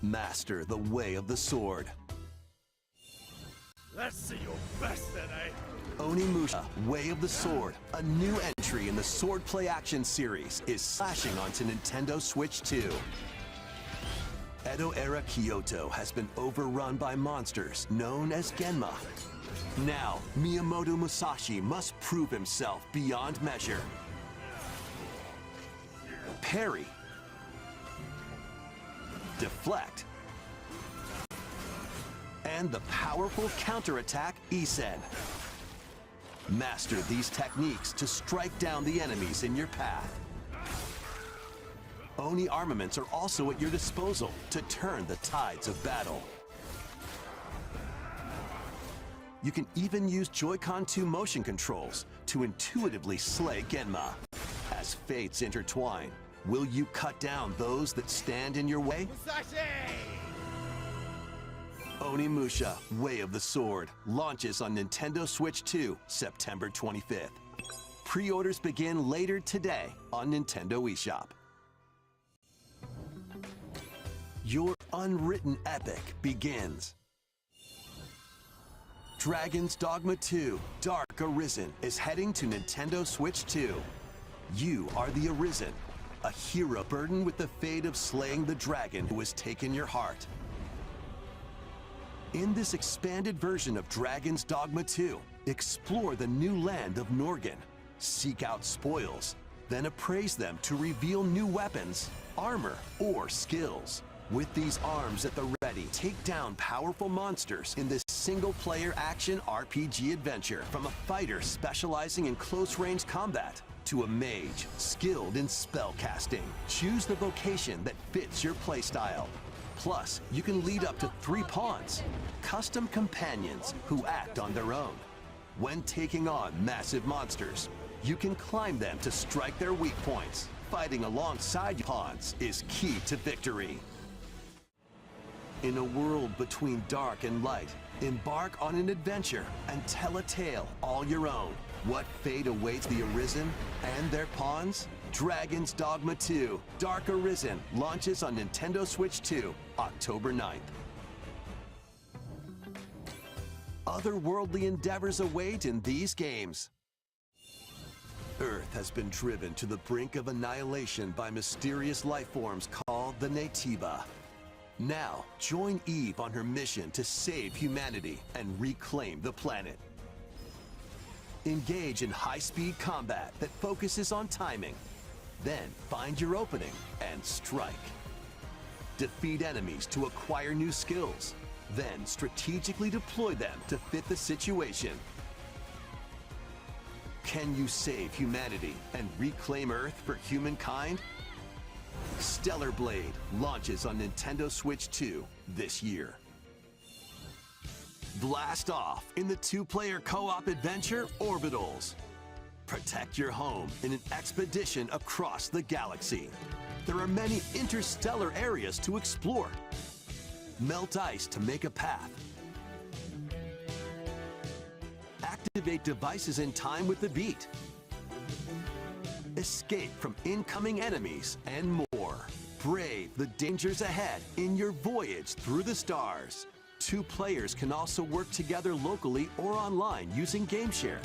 Master the way of the sword. Let's see your best then, eh? Onimusha, Way of the Sword, a new entry in the Sword Play Action series, is slashing onto Nintendo Switch 2. Edo-era Kyoto has been overrun by monsters known as Genma. Now, Miyamoto Musashi must prove himself beyond measure. Parry. Deflect. And the powerful counterattack Isen. Master these techniques to strike down the enemies in your path. Oni armaments are also at your disposal to turn the tides of battle. You can even use Joy-Con 2 motion controls to intuitively slay Genma. As fates intertwine, will you cut down those that stand in your way? Musashi! Onimusha, Way of the Sword, launches on Nintendo Switch 2, September 25th. Pre-orders begin later today on Nintendo eShop. Your unwritten epic begins. Dragon's Dogma 2, Dark Arisen is heading to Nintendo Switch 2. You are the Arisen, a hero burdened with the fate of slaying the dragon who has taken your heart. In this expanded version of Dragon's Dogma 2, explore the new land of Norgan, seek out spoils, then appraise them to reveal new weapons, armor, or skills. With these arms at the ready, take down powerful monsters in this single-player action RPG adventure, from a fighter specializing in close-range combat to a mage skilled in spellcasting. Choose the vocation that fits your playstyle. Plus, you can lead up to 3 pawns, custom companions who act on their own. When taking on massive monsters, you can climb them to strike their weak points. Fighting alongside pawns is key to victory. In a world between dark and light, embark on an adventure and tell a tale all your own. What fate awaits the Arisen and their pawns? Dragon's Dogma 2, Dark Arisen, launches on Nintendo Switch 2, October 9th. Otherworldly endeavors await in these games. Earth has been driven to the brink of annihilation by mysterious life forms called the Naytiba. Now, join Eve on her mission to save humanity and reclaim the planet. Engage in high-speed combat that focuses on timing. Then find your opening and strike. Defeat enemies to acquire new skills. Then strategically deploy them to fit the situation. Can you save humanity and reclaim Earth for humankind? Stellar Blade launches on Nintendo Switch 2 this year. Blast off in the 2-player co-op adventure Orbitals. Protect your home in an expedition across the galaxy. There are many interstellar areas to explore. Melt ice to make a path. Activate devices in time with the beat. Escape from incoming enemies and more. Brave the dangers ahead in your voyage through the stars. 2 players can also work together locally or online using GameShare.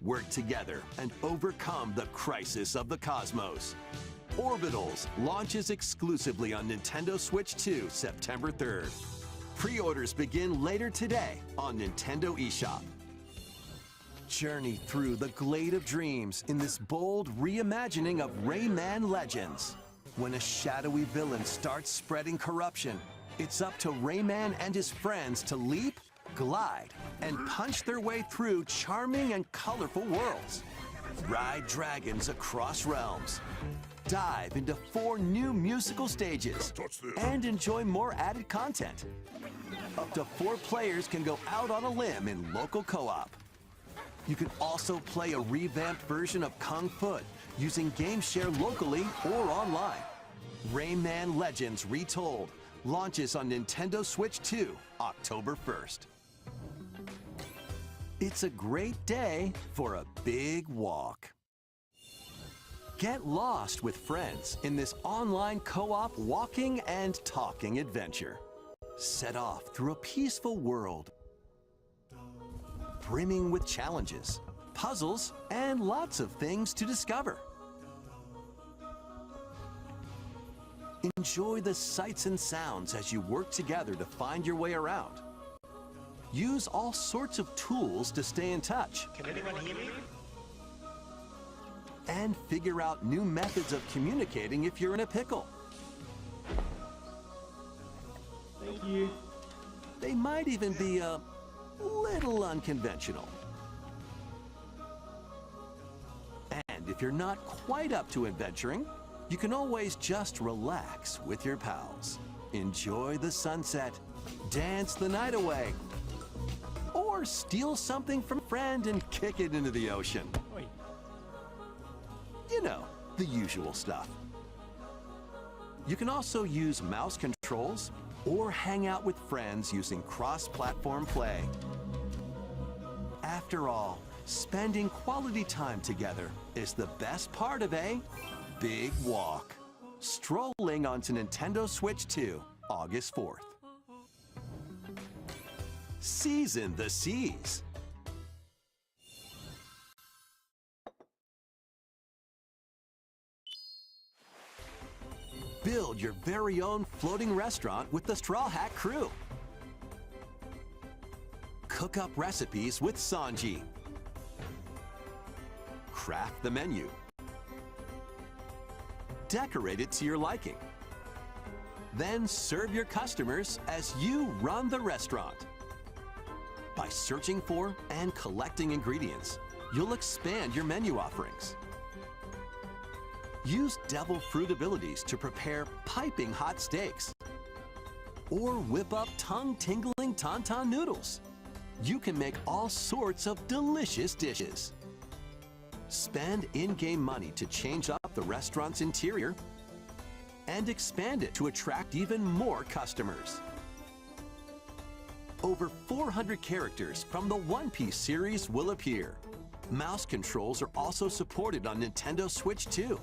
Work together and overcome the crisis of the cosmos. Orbitals launches exclusively on Nintendo Switch 2, September 3rd. Pre-orders begin later today on Nintendo eShop. Journey through the Glade of Dreams in this bold reimagining of Rayman Legends. When a shadowy villain starts spreading corruption, it's up to Rayman and his friends to leap, glide, and punch their way through charming and colorful worlds. Ride dragons across realms. Dive into 4 new musical stages and enjoy more added content. Up to 4 players can go out on a limb in local co-op. You can also play a revamped version of Kung Fu using GameShare locally or online. Rayman Legends Retold launches on Nintendo Switch 2, October 1st. It's a great day for a big walk. Get lost with friends in this online co-op walking and talking adventure. Set off through a peaceful world, brimming with challenges, puzzles, and lots of things to discover. Enjoy the sights and sounds as you work together to find your way around. Use all sorts of tools to stay in touch. Can anyone hear me? And figure out new methods of communicating if you're in a pickle. Thank you. They might even be a little unconventional. And if you're not quite up to adventuring, you can always just relax with your pals. Enjoy the sunset, dance the night away, or steal something from a friend and kick it into the ocean. Oi. You know, the usual stuff. You can also use mouse controls or hang out with friends using cross-platform play. After all, spending quality time together is the best part of a big walk. Strolling onto Nintendo Switch 2, August 4th. Season the seas. Build your very own floating restaurant with the Straw Hat Crew. Cook up recipes with Sanji. Craft the menu. Decorate it to your liking. Then serve your customers as you run the restaurant. By searching for and collecting ingredients, you'll expand your menu offerings. Use devil fruit abilities to prepare piping hot steaks. Or whip up tongue-tingling tauntaun noodles. You can make all sorts of delicious dishes. Spend in-game money to change up the restaurant's interior and expand it to attract even more customers. Over 400 characters from the One Piece series will appear. Mouse controls are also supported on Nintendo Switch 2.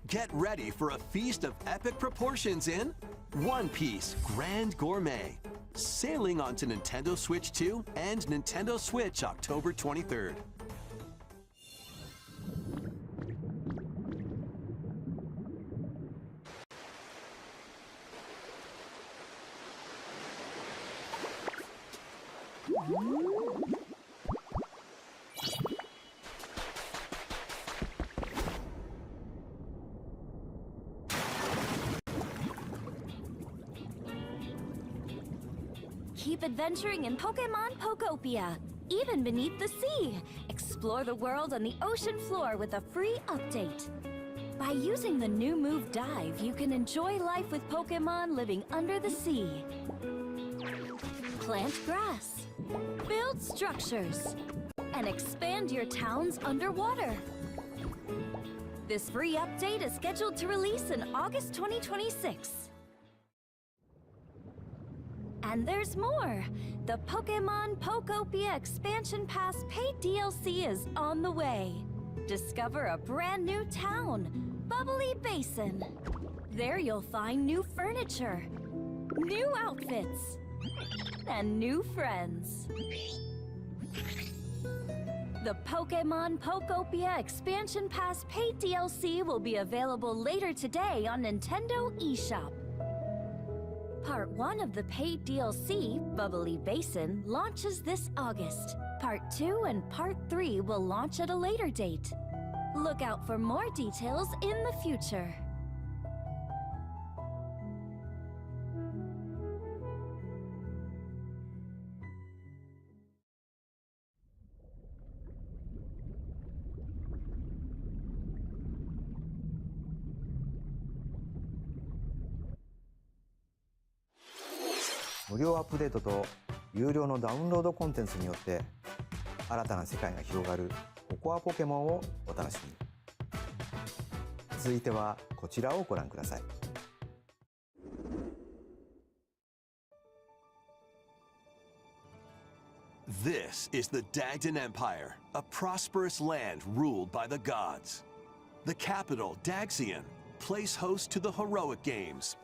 Get ready for a feast of epic proportions in One Piece Grand Gourmet, sailing onto Nintendo Switch 2 and Nintendo Switch October 23rd. Keep adventuring in Pokemon Pokopia, even beneath the sea. Explore the world on the ocean floor with a free update. By using the new move Dive, you can enjoy life with Pokemon living under the sea. Plant grass, build structures, and expand your towns underwater. This free update is scheduled to release in August 2026. And there's more! The Pokemon Pokopia Expansion Pass paid DLC is on the way. Discover a brand new town, Bubbly Basin. There you'll find new furniture, new outfits, and new friends. The Pokemon Pokopia Expansion Pass paid DLC will be available later today on Nintendo eShop. Part 1 of the paid DLC, Bubbly Basin, launches this August. Part 2 and Part 3 will launch at a later date. Look out for more details in the future.「無料アップデートと有料のダウンロードコンテンツによって新たな世界が広がるココアポケモンをお楽しみに。続いてはこちらをご覧ください。This is the Dagdan Empire, a prosperous land ruled by the gods. The capital, Daxian, plays host to the heroic games,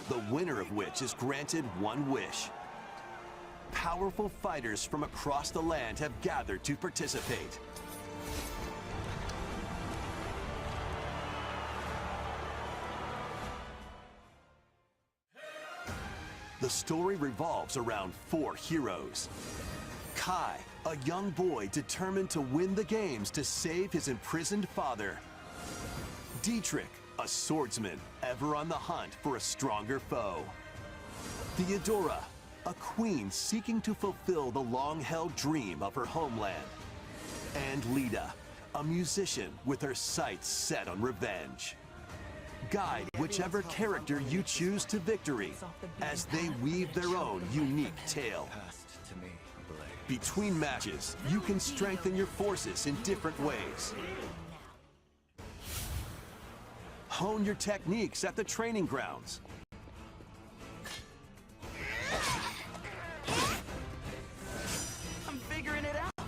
the winner of which is granted one wish. Powerful fighters from across the land have gathered to participate. The story revolves around 4 heroes. Kai, a young boy determined to win the games to save his imprisoned father. Dietrich, a swordsman ever on the hunt for a stronger foe. Theodora, a queen seeking to fulfill the long-held dream of her homeland. And Lita, a musician with her sights set on revenge. Guide whichever character you choose to victory as they weave their own unique tale. Between matches, you can strengthen your forces in different ways. Hone your techniques at the training grounds. I'm figuring it out.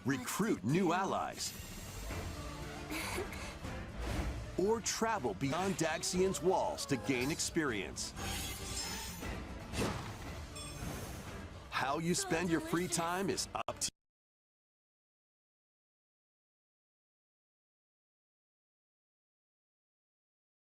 Recruit new allies. Or travel beyond Daxian's walls to gain experience. How you spend your free time is up to you.